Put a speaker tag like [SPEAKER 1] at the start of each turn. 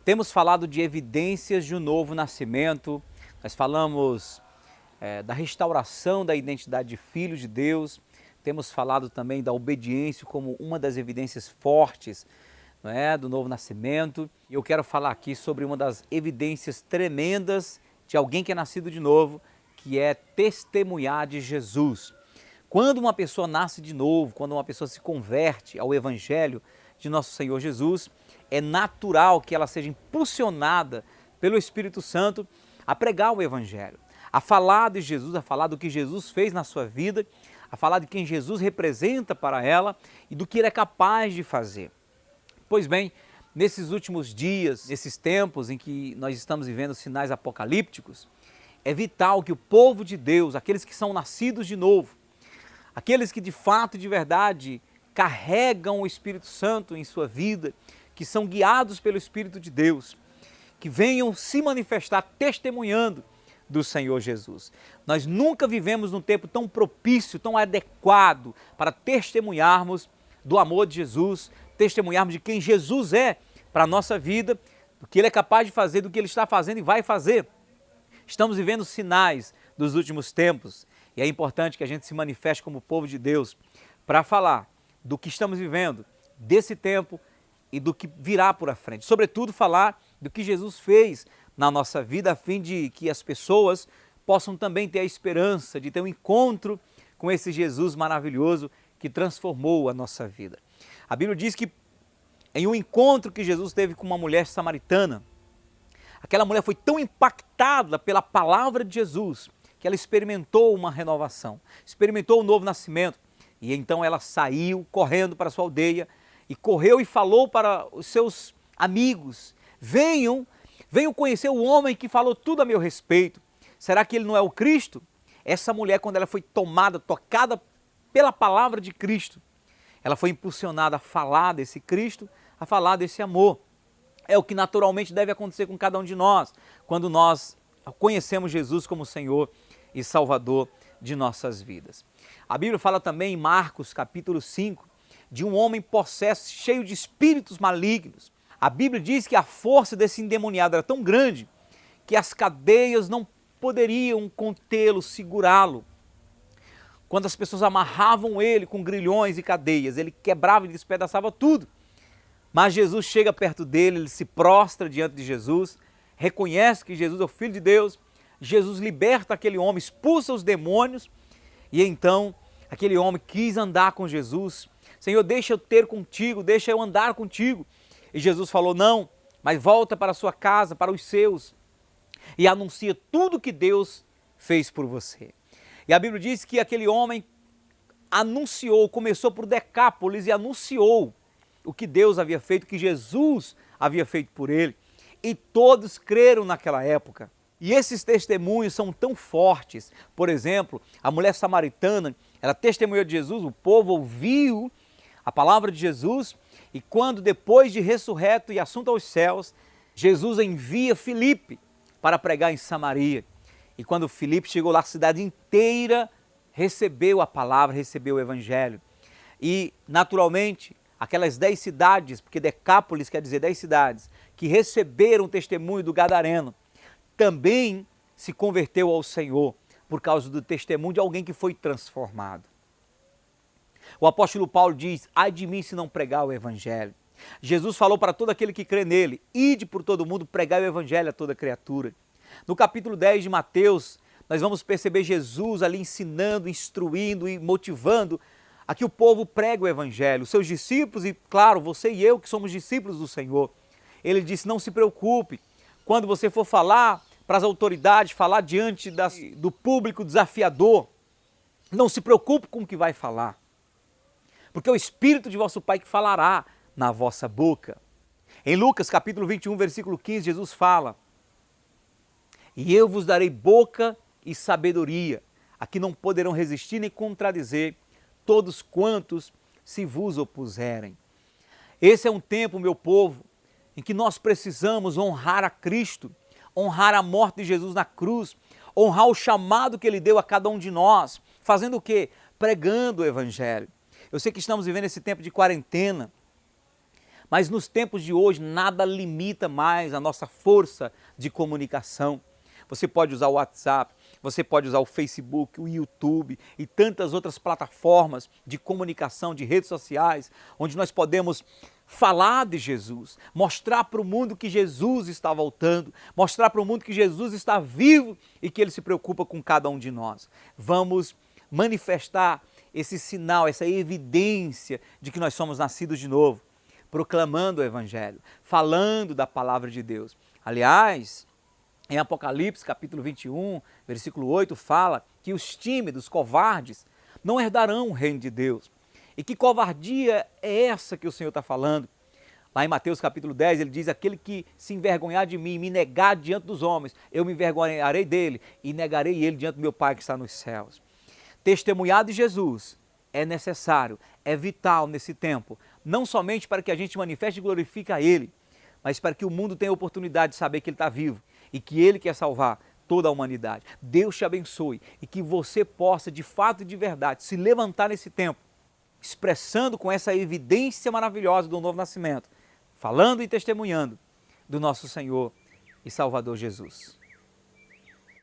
[SPEAKER 1] Temos falado de evidências de um novo nascimento, nós falamos da restauração da identidade de filhos de Deus, temos falado também da obediência como uma das evidências fortes, não é, do novo nascimento. E eu quero falar aqui sobre uma das evidências tremendas de alguém que é nascido de novo, que é testemunhar de Jesus. Quando uma pessoa nasce de novo, quando uma pessoa se converte ao Evangelho de nosso Senhor Jesus, é natural que ela seja impulsionada pelo Espírito Santo a pregar o Evangelho, a falar de Jesus, a falar do que Jesus fez na sua vida, a falar de quem Jesus representa para ela e do que ele é capaz de fazer. Pois bem, nesses últimos dias, nesses tempos em que nós estamos vivendo sinais apocalípticos, é vital que o povo de Deus, aqueles que são nascidos de novo, aqueles que de fato e de verdade carregam o Espírito Santo em sua vida, que são guiados pelo Espírito de Deus, que venham se manifestar testemunhando do Senhor Jesus. Nós nunca vivemos num tempo tão propício, tão adequado para testemunharmos do amor de Jesus, testemunharmos de quem Jesus é para a nossa vida, do que Ele é capaz de fazer, do que Ele está fazendo e vai fazer. Estamos vivendo sinais dos últimos tempos e é importante que a gente se manifeste como povo de Deus para falar do que estamos vivendo, desse tempo e do que virá por à frente. Sobretudo falar do que Jesus fez na nossa vida, a fim de que as pessoas possam também ter a esperança de ter um encontro com esse Jesus maravilhoso que transformou a nossa vida. A Bíblia diz que em um encontro que Jesus teve com uma mulher samaritana, aquela mulher foi tão impactada pela palavra de Jesus que ela experimentou uma renovação, experimentou um novo nascimento. E então ela saiu correndo para a sua aldeia e correu e falou para os seus amigos: venham conhecer o homem que falou tudo a meu respeito. Será que ele não é o Cristo? Essa mulher, quando ela foi tomada, tocada pela palavra de Cristo, ela foi impulsionada a falar desse Cristo, a falar desse amor. É o que naturalmente deve acontecer com cada um de nós, quando nós conhecemos Jesus como Senhor e Salvador de nossas vidas. A Bíblia fala também em Marcos capítulo 5, de um homem possesso, cheio de espíritos malignos. A Bíblia diz que a força desse endemoniado era tão grande que as cadeias não poderiam contê-lo, segurá-lo. Quando as pessoas amarravam ele com grilhões e cadeias, ele quebrava e despedaçava tudo. Mas Jesus chega perto dele, ele se prostra diante de Jesus, reconhece que Jesus é o Filho de Deus, Jesus liberta aquele homem, expulsa os demônios, e então aquele homem quis andar com Jesus. Senhor, deixa eu ter contigo, deixa eu andar contigo. E Jesus falou: não, mas volta para a sua casa, para os seus, e anuncia tudo que Deus fez por você. E a Bíblia diz que aquele homem anunciou, começou por Decápolis e anunciou o que Deus havia feito, o que Jesus havia feito por ele. E todos creram naquela época. E esses testemunhos são tão fortes. Por exemplo, a mulher samaritana, ela testemunhou de Jesus, o povo ouviu a palavra de Jesus, e quando depois de ressurreto e assunto aos céus, Jesus envia Filipe para pregar em Samaria. E quando Filipe chegou lá, a cidade inteira recebeu a palavra, recebeu o Evangelho. E, naturalmente, aquelas 10 cidades, porque Decápolis quer dizer 10 cidades, que receberam o testemunho do Gadareno, também se converteu ao Senhor por causa do testemunho de alguém que foi transformado. O apóstolo Paulo diz: ai de mim se não pregar o Evangelho. Jesus falou para todo aquele que crê nele: ide por todo mundo, pregai o Evangelho a toda criatura. No capítulo 10 de Mateus, nós vamos perceber Jesus ali ensinando, instruindo e motivando a que o povo pregue o Evangelho. Os seus discípulos e, claro, você e eu que somos discípulos do Senhor. Ele disse: não se preocupe, quando você for falar para as autoridades, falar diante do público desafiador, não se preocupe com o que vai falar, porque é o Espírito de vosso Pai que falará na vossa boca. Em Lucas capítulo 21, versículo 15, Jesus fala: e eu vos darei boca e sabedoria, a que não poderão resistir nem contradizer todos quantos se vos opuserem. Esse é um tempo, meu povo, em que nós precisamos honrar a Cristo, honrar a morte de Jesus na cruz, honrar o chamado que Ele deu a cada um de nós, fazendo o quê? Pregando o Evangelho. Eu sei que estamos vivendo esse tempo de quarentena, Mas nos tempos de hoje, nada limita mais a nossa força de comunicação. Você pode usar o WhatsApp, você pode usar o Facebook, o YouTube e tantas outras plataformas de comunicação, de redes sociais, onde nós podemos falar de Jesus, mostrar para o mundo que Jesus está voltando, mostrar para o mundo que Jesus está vivo e que Ele se preocupa com cada um de nós. Vamos manifestar esse sinal, essa evidência de que nós somos nascidos de novo, proclamando o Evangelho, falando da palavra de Deus. Aliás, em Apocalipse, capítulo 21, versículo 8, fala que os tímidos, covardes, não herdarão o reino de Deus. E que covardia é essa que o Senhor está falando? Lá em Mateus capítulo 10, ele diz, aquele que se envergonhar de mim, me negar diante dos homens, eu me envergonharei dele e negarei ele diante do meu Pai que está nos céus. Testemunhar de Jesus é necessário, é vital nesse tempo, não somente para que a gente manifeste e glorifique a Ele, mas para que o mundo tenha a oportunidade de saber que Ele está vivo e que Ele quer salvar toda a humanidade. Deus te abençoe e que você possa, de fato e de verdade, se levantar nesse tempo, expressando com essa evidência maravilhosa do novo nascimento, falando e testemunhando do nosso Senhor e Salvador Jesus.